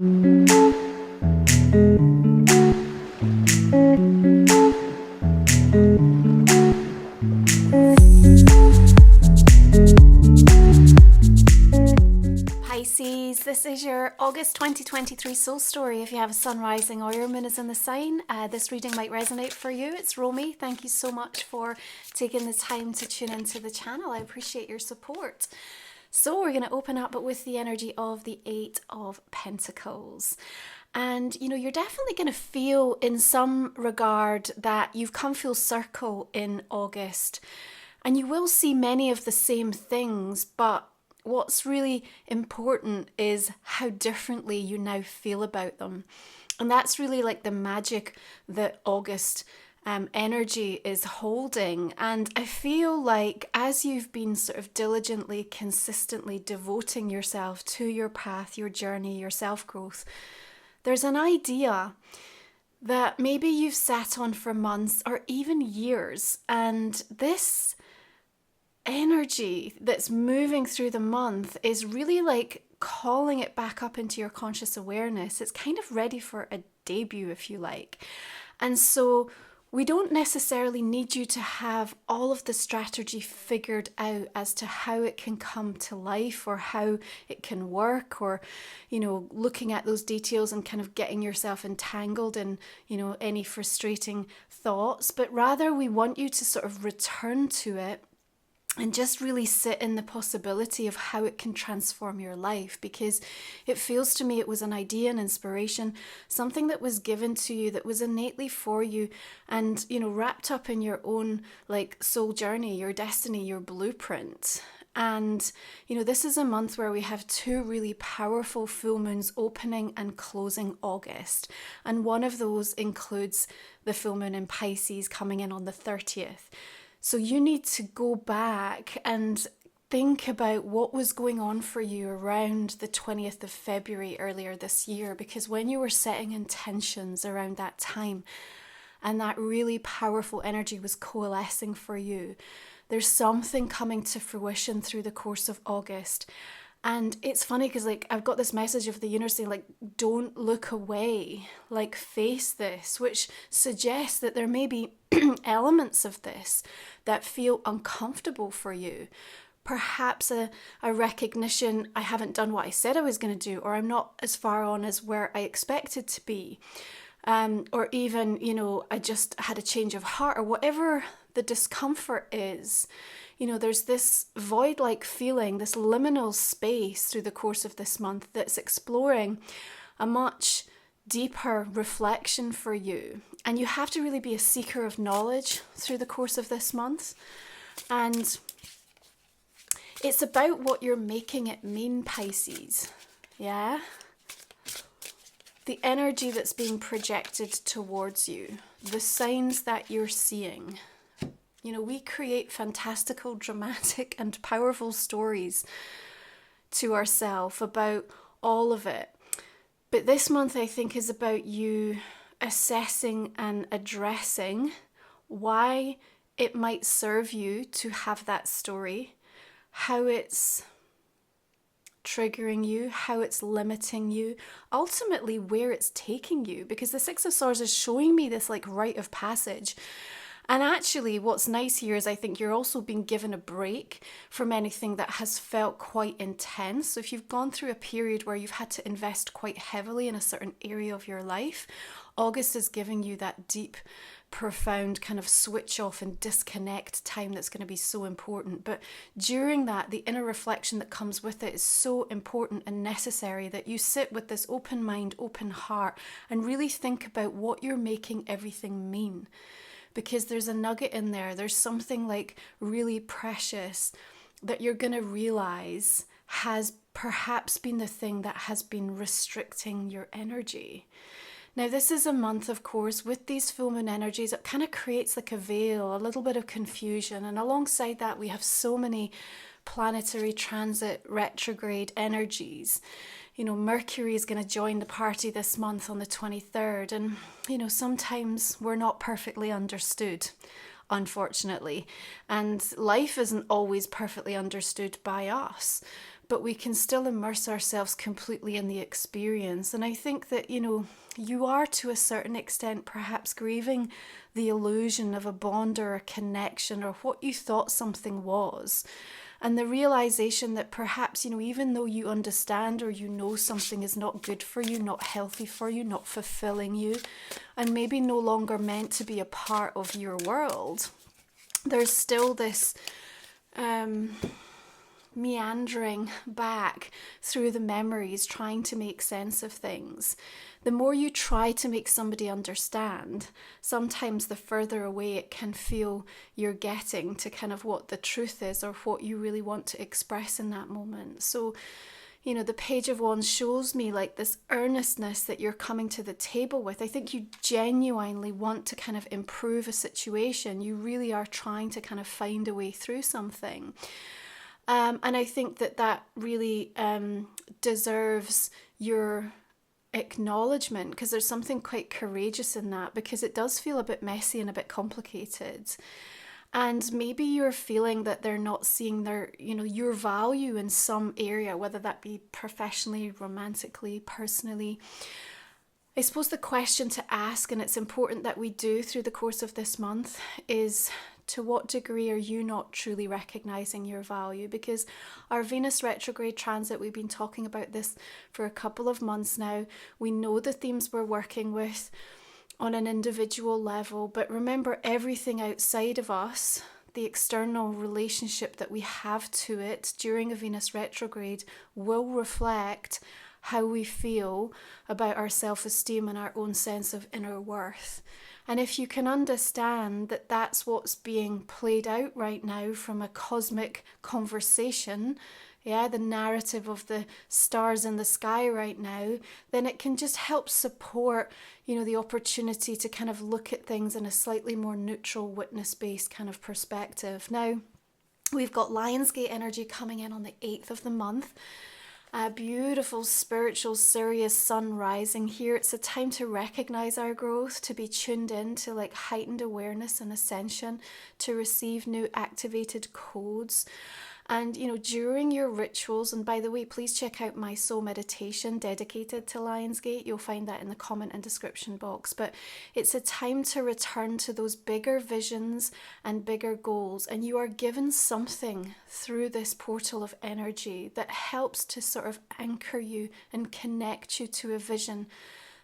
Pisces, this is your August 2023 soul story. If you have a sun rising or your moon is in the sign, this reading might resonate for you. It's Romy. Thank you so much for taking the time to tune into the channel. I appreciate your support. So we're going to open up with the energy of the Eight of Pentacles. And, you know, you're definitely going to feel in some regard that you've come full circle in August. And you will see many of the same things, but what's really important is how differently you now feel about them. And that's really like the magic that August energy is holding. And I feel like as you've been sort of diligently, consistently devoting yourself to your path, your journey, your self-growth, there's an idea that maybe you've sat on for months or even years, and this energy that's moving through the month is really like calling it back up into your conscious awareness. It's kind of ready for a debut, if you like. And so we don't necessarily need you to have all of the strategy figured out as to how it can come to life or how it can work, or, you know, looking at those details and kind of getting yourself entangled in, you know, any frustrating thoughts. But rather we want you to sort of return to it and just really sit in the possibility of how it can transform your life, because it feels to me it was an idea, an inspiration, something that was given to you, that was innately for you, and, you know, wrapped up in your own like soul journey, your destiny, your blueprint. And, you know, this is a month where we have two really powerful full moons opening and closing August. And one of those includes the full moon in Pisces coming in on the 30th. So you need to go back and think about what was going on for you around the 20th of February earlier this year, because when you were setting intentions around that time and that really powerful energy was coalescing for you, there's something coming to fruition through the course of August. And it's funny because like I've got this message of the universe saying like, don't look away, like face this, which suggests that there may be elements of this that feel uncomfortable for you. Perhaps a recognition, I haven't done what I said I was going to do, or I'm not as far on as where I expected to be. Or even, you know, I just had a change of heart, or whatever the discomfort is. You know, there's this void-like feeling, this liminal space through the course of this month that's exploring a much deeper reflection for you. And you have to really be a seeker of knowledge through the course of this month. And it's about what you're making it mean, Pisces. Yeah? The energy that's being projected towards you, the signs that you're seeing. You know, we create fantastical, dramatic and powerful stories to ourselves about all of it. But this month, I think, is about you assessing and addressing why it might serve you to have that story, how it's triggering you, how it's limiting you, ultimately where it's taking you. Because the Six of Swords is showing me this like rite of passage. And actually what's nice here is I think you're also being given a break from anything that has felt quite intense. So if you've gone through a period where you've had to invest quite heavily in a certain area of your life, August is giving you that deep, profound kind of switch off and disconnect time that's going to be so important. But during that, the inner reflection that comes with it is so important and necessary, that you sit with this open mind, open heart, and really think about what you're making everything mean. Because there's a nugget in there, there's something like really precious that you're going to realize has perhaps been the thing that has been restricting your energy. Now, this is a month, of course, with these full moon energies, it kind of creates like a veil, a little bit of confusion. And alongside that, we have so many planetary transit retrograde energies. You know, Mercury is going to join the party this month on the 23rd. And, you know, sometimes we're not perfectly understood, unfortunately. And life isn't always perfectly understood by us. but we can still immerse ourselves completely in the experience. And I think that, you are to a certain extent perhaps grieving the illusion of a bond or a connection or what you thought something was. And the realization that perhaps, even though you understand or something is not good for you, not healthy for you, not fulfilling you, and maybe no longer meant to be a part of your world, there's still this meandering back through the memories, trying to make sense of things. The more you try to make somebody understand, sometimes the further away it can feel you're getting to kind of what the truth is or what you really want to express in that moment. So, the Page of Wands shows me like this earnestness that you're coming to the table with. I think you genuinely want to kind of improve a situation. You really are trying to kind of find a way through something. And I think that really deserves your acknowledgement, because there's something quite courageous in that, because it does feel a bit messy and a bit complicated. And maybe you're feeling that they're not seeing your value in some area, whether that be professionally, romantically, personally. I suppose the question to ask, and it's important that we do through the course of this month, is to what degree are you not truly recognizing your value? Because our Venus retrograde transit, we've been talking about this for a couple of months now. We know the themes we're working with on an individual level, but remember, everything outside of us, the external relationship that we have to it during a Venus retrograde, will reflect how we feel about our self-esteem and our own sense of inner worth. And if you can understand that that's what's being played out right now from a cosmic conversation, the narrative of the stars in the sky right now, then it can just help support, the opportunity to kind of look at things in a slightly more neutral, witness-based kind of perspective. Now, we've got Lionsgate energy coming in on the 8th of the month. A beautiful, spiritual, Sirius sun rising here. It's a time to recognize our growth, to be tuned in to like heightened awareness and ascension, to receive new activated codes. And, during your rituals, and by the way, please check out my soul meditation dedicated to Lionsgate. You'll find that in the comment and description box. But it's a time to return to those bigger visions and bigger goals. And you are given something through this portal of energy that helps to sort of anchor you and connect you to a vision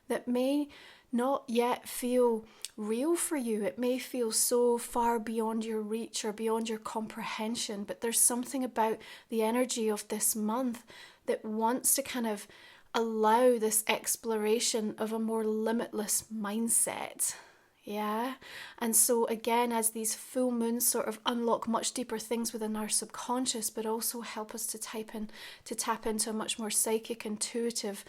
that may not yet feel real for you. It may feel so far beyond your reach or beyond your comprehension, but there's something about the energy of this month that wants to kind of allow this exploration of a more limitless mindset. And so again, as these full moons sort of unlock much deeper things within our subconscious, but also help us to tap into a much more psychic, intuitive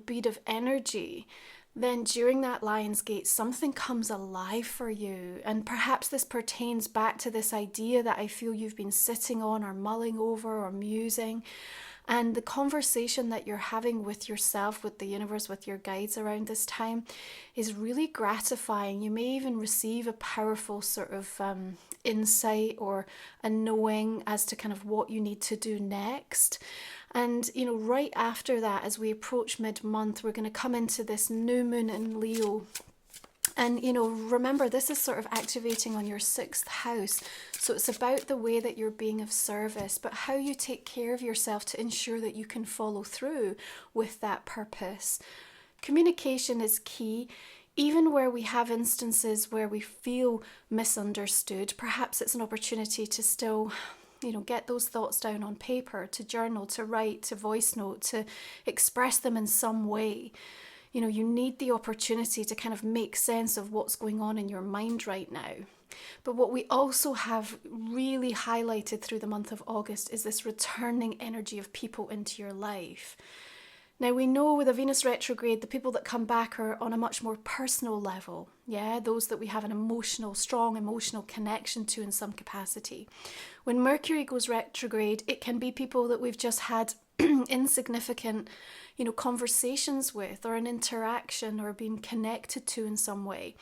beat of energy, then during that Lionsgate, something comes alive for you. And perhaps this pertains back to this idea that I feel you've been sitting on or mulling over or musing. And the conversation that you're having with yourself, with the universe, with your guides around this time is really gratifying. You may even receive a powerful sort of insight or a knowing as to kind of what you need to do next. And, right after that, as we approach mid-month, we're going to come into this new moon in Leo. And, remember, this is sort of activating on your 6th house. So it's about the way that you're being of service, but how you take care of yourself to ensure that you can follow through with that purpose. Communication is key. Even where we have instances where we feel misunderstood, perhaps it's an opportunity to still get those thoughts down on paper, to journal, to write, to voice note, to express them in some way. You need the opportunity to kind of make sense of what's going on in your mind right now. But what we also have really highlighted through the month of August is this returning energy of people into your life. Now, we know with a Venus retrograde, the people that come back are on a much more personal level. Those that we have an strong emotional connection to in some capacity. When Mercury goes retrograde, it can be people that we've just had insignificant, conversations with, or an interaction, or being connected to in some way.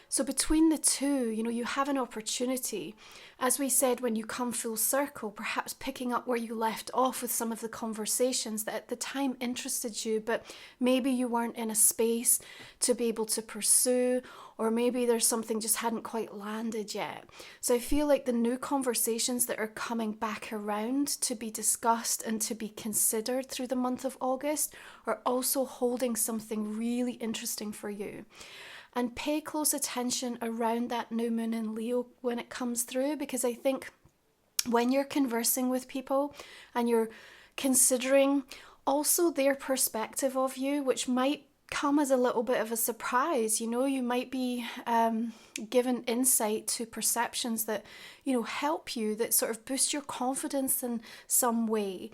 So between the two, you have an opportunity. As we said, when you come full circle, perhaps picking up where you left off with some of the conversations that at the time interested you, but maybe you weren't in a space to be able to pursue, or maybe there's something just hadn't quite landed yet. So I feel like the new conversations that are coming back around to be discussed and to be considered through the month of August are also holding something really interesting for you. And pay close attention around that new moon in Leo when it comes through, because I think when you're conversing with people and you're considering also their perspective of you, which might come as a little bit of a surprise, you might be given insight to perceptions that, help you, that sort of boost your confidence in some way.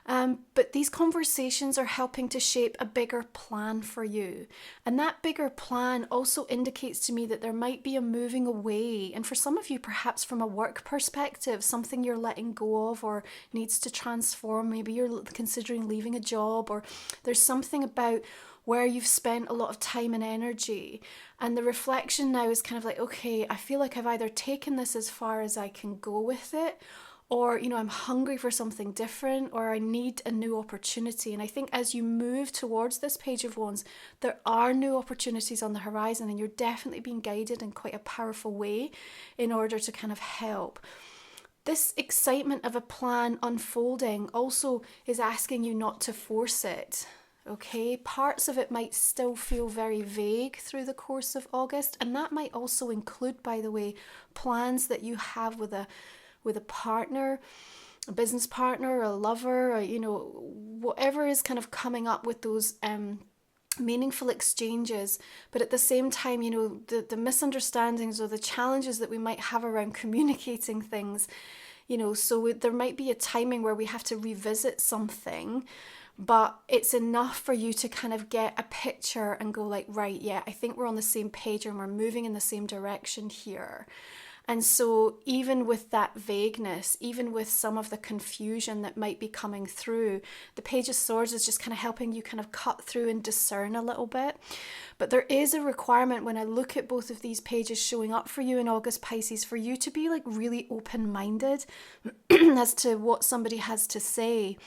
But these conversations are helping to shape a bigger plan for you. And that bigger plan also indicates to me that there might be a moving away. And for some of you, perhaps from a work perspective, something you're letting go of or needs to transform. Maybe you're considering leaving a job, or there's something about where you've spent a lot of time and energy. And the reflection now is kind of like, okay, I feel like I've either taken this as far as I can go with it, or, I'm hungry for something different, or I need a new opportunity. And I think as you move towards this Page of Wands, there are new opportunities on the horizon, and you're definitely being guided in quite a powerful way in order to kind of help. This excitement of a plan unfolding also is asking you not to force it. Okay, parts of it might still feel very vague through the course of August, and that might also include, by the way, plans that you have with a partner, a business partner, a lover, or, whatever is kind of coming up with those meaningful exchanges. But at the same time, the misunderstandings or the challenges that we might have around communicating things, so there might be a timing where we have to revisit something, but it's enough for you to kind of get a picture and go like, right, yeah, I think we're on the same page and we're moving in the same direction here. And so even with that vagueness, even with some of the confusion that might be coming through, the Page of Swords is just kind of helping you kind of cut through and discern a little bit. But there is a requirement when I look at both of these pages showing up for you in August, Pisces, for you to be like really open-minded as to what somebody has to say.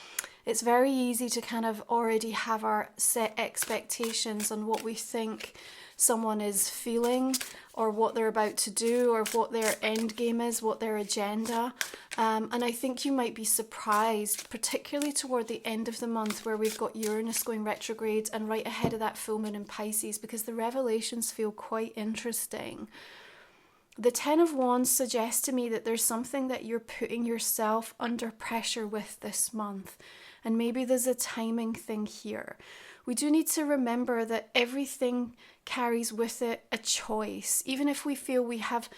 It's very easy to kind of already have our set expectations on what we think someone is feeling, or what they're about to do, or what their end game is, what their agenda. And I think you might be surprised, particularly toward the end of the month where we've got Uranus going retrograde and right ahead of that full moon in Pisces, because the revelations feel quite interesting. The Ten of Wands suggests to me that there's something that you're putting yourself under pressure with this month. And maybe there's a timing thing here. We do need to remember that everything carries with it a choice. Even if we feel we have,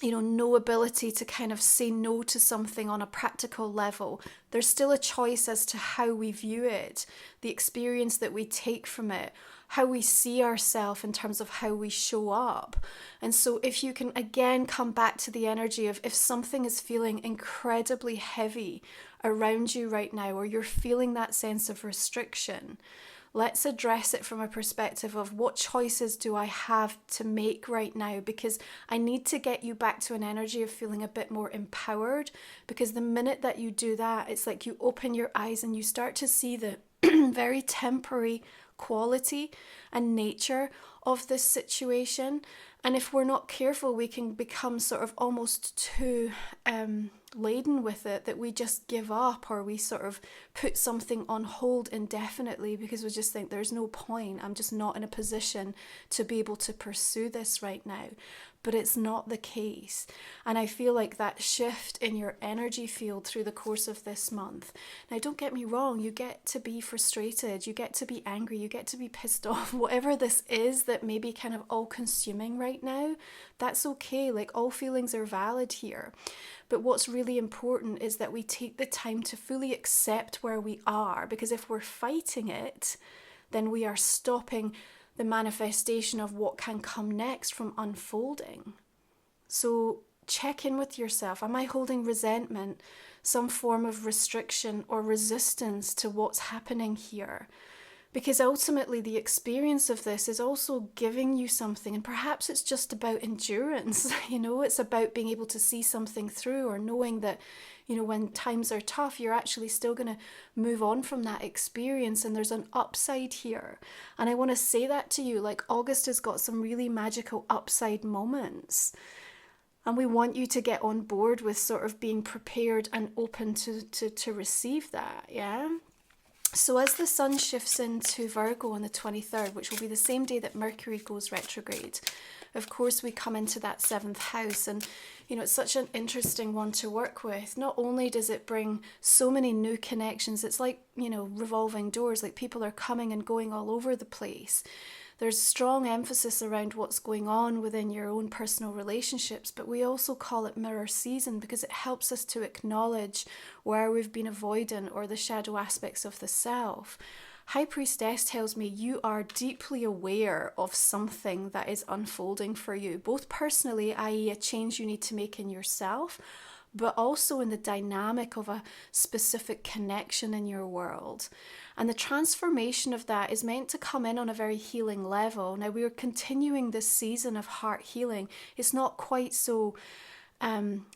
no ability to kind of say no to something on a practical level, there's still a choice as to how we view it, the experience that we take from it, how we see ourselves in terms of how we show up. And so if you can again come back to the energy of if something is feeling incredibly heavy around you right now, or you're feeling that sense of restriction, let's address it from a perspective of what choices do I have to make right now, because I need to get you back to an energy of feeling a bit more empowered, because the minute that you do that, it's like you open your eyes and you start to see the very temporary quality and nature of this situation. And if we're not careful, we can become sort of almost too laden with it, that we just give up, or we sort of put something on hold indefinitely because we just think there's no point, I'm just not in a position to be able to pursue this right now. But it's not the case. And I feel like that shift in your energy field through the course of this month. Now, don't get me wrong, you get to be frustrated, you get to be angry, you get to be pissed off, whatever this is that may be kind of all consuming right now, that's okay. Like, all feelings are valid here. But what's really important is that we take the time to fully accept where we are, because if we're fighting it, then we are stopping the manifestation of what can come next from unfolding. So check in with yourself. Am I holding resentment, some form of restriction or resistance to what's happening here? Because ultimately the experience of this is also giving you something, and perhaps it's just about endurance. It's about being able to see something through, or knowing that, when times are tough, you're actually still going to move on from that experience, and there's an upside here. And I want to say that to you, like, August has got some really magical upside moments. And we want you to get on board with sort of being prepared and open to receive that, yeah? So as the sun shifts into Virgo on the 23rd, which will be the same day that Mercury goes retrograde, of course we come into that 7th house, and it's such an interesting one to work with. Not only does it bring so many new connections, it's like, revolving doors, like people are coming and going all over the place. There's strong emphasis around what's going on within your own personal relationships, but we also call it mirror season because it helps us to acknowledge where we've been avoidant or the shadow aspects of the self. High Priestess tells me you are deeply aware of something that is unfolding for you, both personally, i.e. a change you need to make in yourself, but also in the dynamic of a specific connection in your world. And the transformation of that is meant to come in on a very healing level. Now, we are continuing this season of heart healing. It's not quite so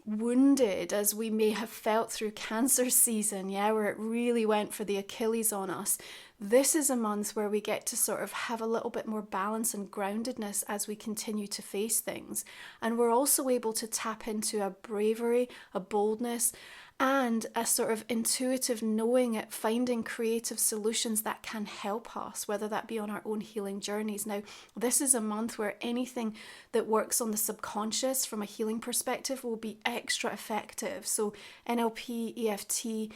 wounded as we may have felt through Cancer season, where it really went for the Achilles on us. This is a month where we get to sort of have a little bit more balance and groundedness as we continue to face things. And we're also able to tap into a bravery, a boldness, and a sort of intuitive knowing at finding creative solutions that can help us, whether that be on our own healing journeys. Now, this is a month where anything that works on the subconscious from a healing perspective will be extra effective. So NLP, EFT,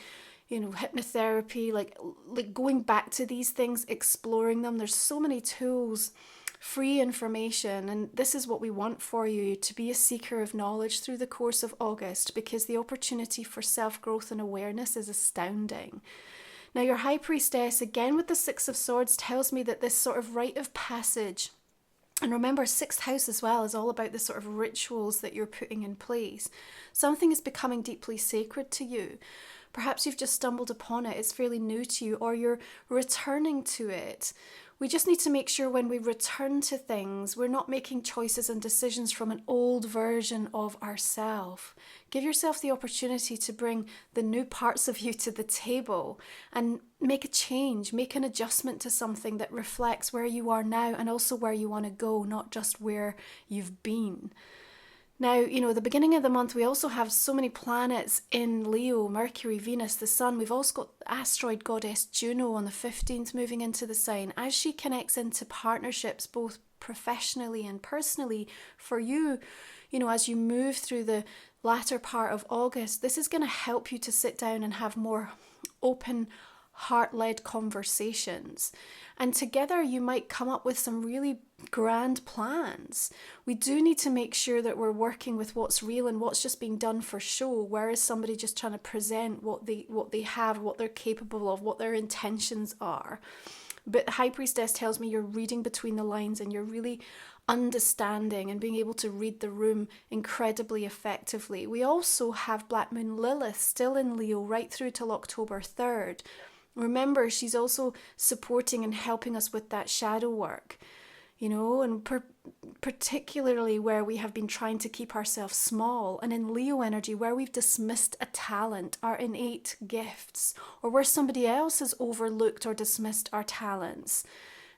hypnotherapy, like going back to these things, exploring them. There's so many tools, free information, and this is what we want for you, to be a seeker of knowledge through the course of August, because the opportunity for self-growth and awareness is astounding. Now, your High Priestess, again with the Six of Swords, tells me that this sort of rite of passage, and remember, 6th house as well is all about the sort of rituals that you're putting in place. Something is becoming deeply sacred to you. Perhaps you've just stumbled upon it, it's fairly new to you, or you're returning to it. We just need to make sure when we return to things, we're not making choices and decisions from an old version of ourselves. Give yourself the opportunity to bring the new parts of you to the table and make a change, make an adjustment to something that reflects where you are now and also where you want to go, not just where you've been. Now, the beginning of the month, we also have so many planets in Leo, Mercury, Venus, the Sun. We've also got asteroid goddess Juno on the 15th moving into the sign. As she connects into partnerships, both professionally and personally, for you, as you move through the latter part of August, this is going to help you to sit down and have more open, heart-led conversations. And together you might come up with some really grand plans. We do need to make sure that we're working with what's real and what's just being done for show, whereas somebody just trying to present what they have, what they're capable of, what their intentions are. But the High Priestess tells me you're reading between the lines and you're really understanding and being able to read the room incredibly effectively. We also have Black Moon Lilith still in Leo right through till October 3rd. Remember, she's also supporting and helping us with that shadow work, and particularly where we have been trying to keep ourselves small, and in Leo energy where we've dismissed a talent, our innate gifts, or where somebody else has overlooked or dismissed our talents.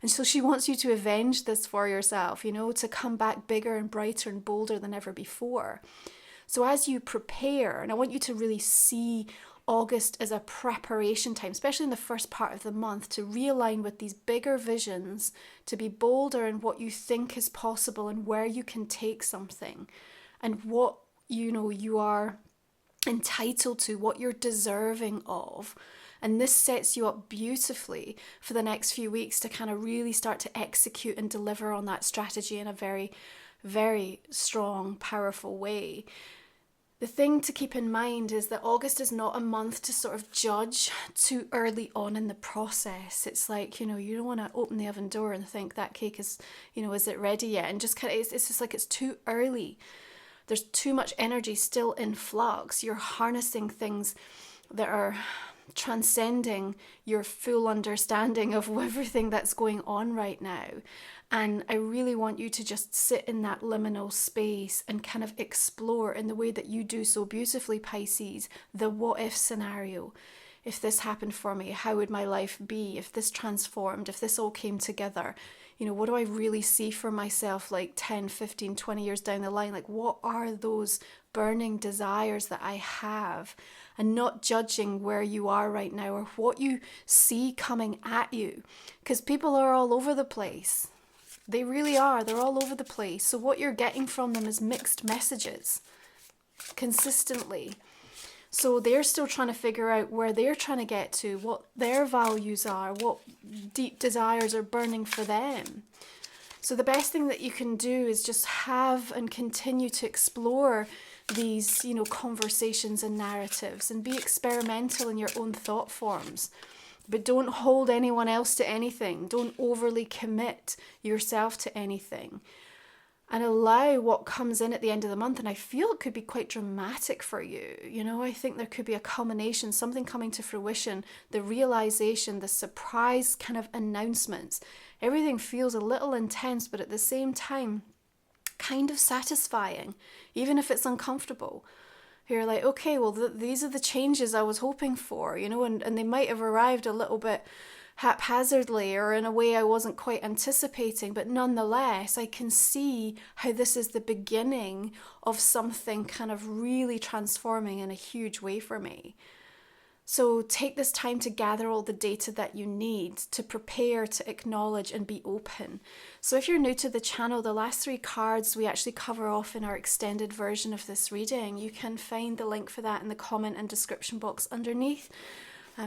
And so she wants you to avenge this for yourself, to come back bigger and brighter and bolder than ever before. So as you prepare, and I want you to really see August as a preparation time, especially in the first part of the month, to realign with these bigger visions, to be bolder in what you think is possible and where you can take something and what you are entitled to, what you're deserving of. And this sets you up beautifully for the next few weeks to kind of really start to execute and deliver on that strategy in a very, very strong, powerful way. The thing to keep in mind is that August is not a month to sort of judge too early on in the process. It's like, you don't want to open the oven door and think that cake is, is it ready yet? And just kind of, it's just like it's too early. There's too much energy still in flux. You're harnessing things that are transcending your full understanding of everything that's going on right now. And I really want you to just sit in that liminal space and kind of explore, in the way that you do so beautifully, Pisces, the what if scenario. If this happened for me, how would my life be? If this transformed, if this all came together, you know, what do I really see for myself like 10, 15, 20 years down the line? Like, what are those burning desires that I have? And not judging where you are right now or what you see coming at you. Because people are all over the place. They really are. They're all over the place. So what you're getting from them is mixed messages consistently. So they're still trying to figure out where they're trying to get to, what their values are, what deep desires are burning for them. So the best thing that you can do is just have and continue to explore these, you know, conversations and narratives, and be experimental in your own thought forms. But don't hold anyone else to anything. Don't overly commit yourself to anything. And allow what comes in at the end of the month. And I feel it could be quite dramatic for you. You know, I think there could be a culmination, something coming to fruition, the realization, the surprise kind of announcements. Everything feels a little intense, but at the same time, kind of satisfying, even if it's uncomfortable. You're like, okay, well, these are the changes I was hoping for, you know, and they might have arrived a little bit haphazardly or in a way I wasn't quite anticipating, but nonetheless, I can see how this is the beginning of something kind of really transforming in a huge way for me. So take this time to gather all the data that you need to prepare, to acknowledge and be open. So if you're new to the channel, the last 3 cards we actually cover off in our extended version of this reading. You can find the link for that in the comment and description box underneath.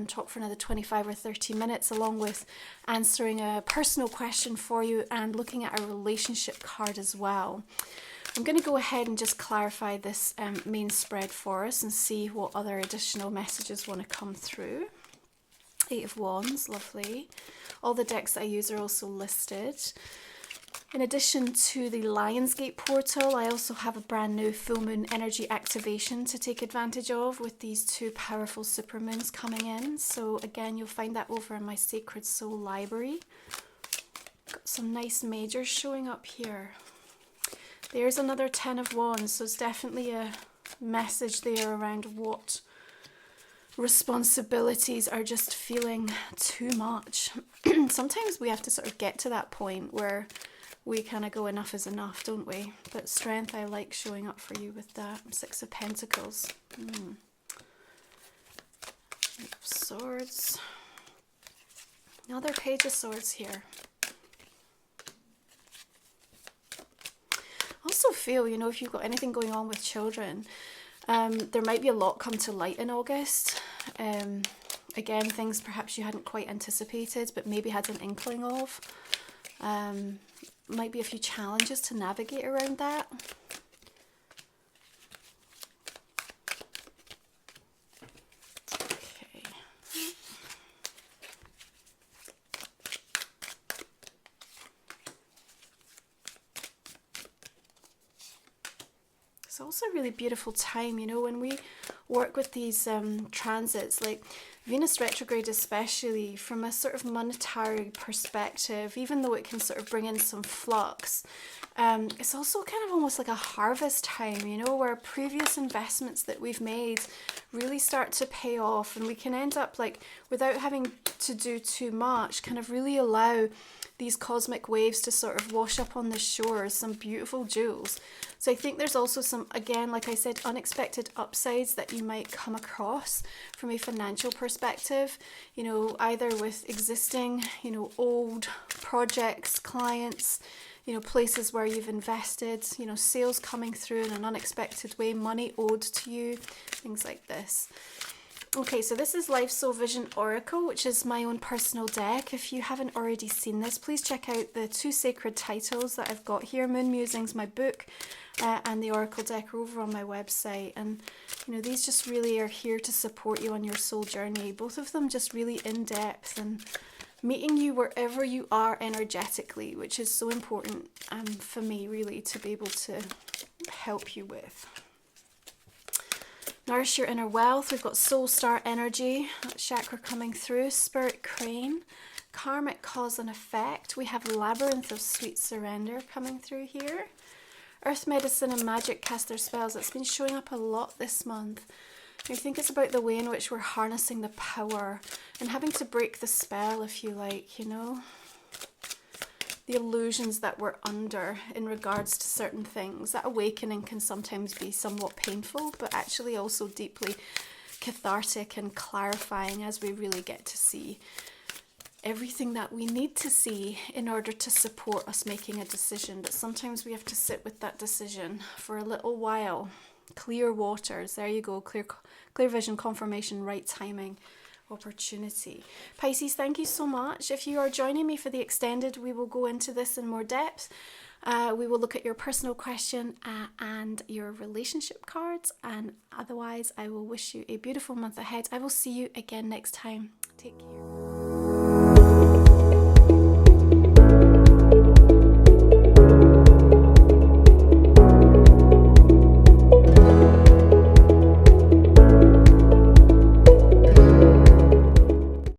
Talk for another 25 or 30 minutes, along with answering a personal question for you and looking at a relationship card as well. I'm going to go ahead and just clarify this main spread for us and see what other additional messages want to come through. 8 of Wands, lovely. All the decks that I use are also listed. In addition to the Lionsgate portal, I also have a brand new full moon energy activation to take advantage of with these 2 powerful supermoons coming in. So again, you'll find that over in my Sacred Soul library. Got some nice majors showing up here. There's another 10 of Wands, so it's definitely a message there around what responsibilities are just feeling too much. Sometimes we have to sort of get to that point where we kind of go, enough is enough, don't we? But strength, I like showing up for you with that. 6 of Pentacles. 8 of Swords. Another Page of Swords here. I also feel, you know, if you've got anything going on with children, there might be a lot come to light in August. Again, things perhaps you hadn't quite anticipated, but maybe had an inkling of. Might be a few challenges to navigate around that. Okay. It's also a really beautiful time, you know, when we work with these transits, like Venus retrograde especially, from a sort of monetary perspective, even though it can sort of bring in some flux, it's also kind of almost like a harvest time, you know, where previous investments that we've made really start to pay off, and we can end up, like, without having to do too much, kind of really allow these cosmic waves to sort of wash up on the shores some beautiful jewels. So I think there's also some, again, like I said, unexpected upsides that you might come across from a financial perspective, you know, either with existing, you know, old projects, clients, you know, places where you've invested, you know, sales coming through in an unexpected way, money owed to you, things like this. Okay, so this is Life Soul Vision Oracle, which is my own personal deck. If you haven't already seen this, please check out the 2 sacred titles that I've got here. Moon Musings, my book, and the Oracle deck are over on my website. And, you know, these just really are here to support you on your soul journey. Both of them just really in-depth and meeting you wherever you are energetically, which is so important for me, really, to be able to help you with. Nourish your inner wealth. We've got soul star energy, that chakra coming through. Spirit crane, karmic cause and effect. We have labyrinth of sweet surrender coming through here. Earth medicine and magic caster spells. It's been showing up a lot this month. I think it's about the way in which we're harnessing the power and having to break the spell, if you like, you know. The illusions that we're under in regards to certain things. That awakening can sometimes be somewhat painful, but actually also deeply cathartic and clarifying as we really get to see everything that we need to see in order to support us making a decision. But sometimes we have to sit with that decision for a little while. Clear waters, there you go, clear vision, confirmation, right timing, opportunity. Pisces, thank you so much. If you are joining me for the extended, we will go into this in more depth. We will look at your personal question and your relationship cards, and otherwise I will wish you a beautiful month ahead. I will see you again next time. Take care.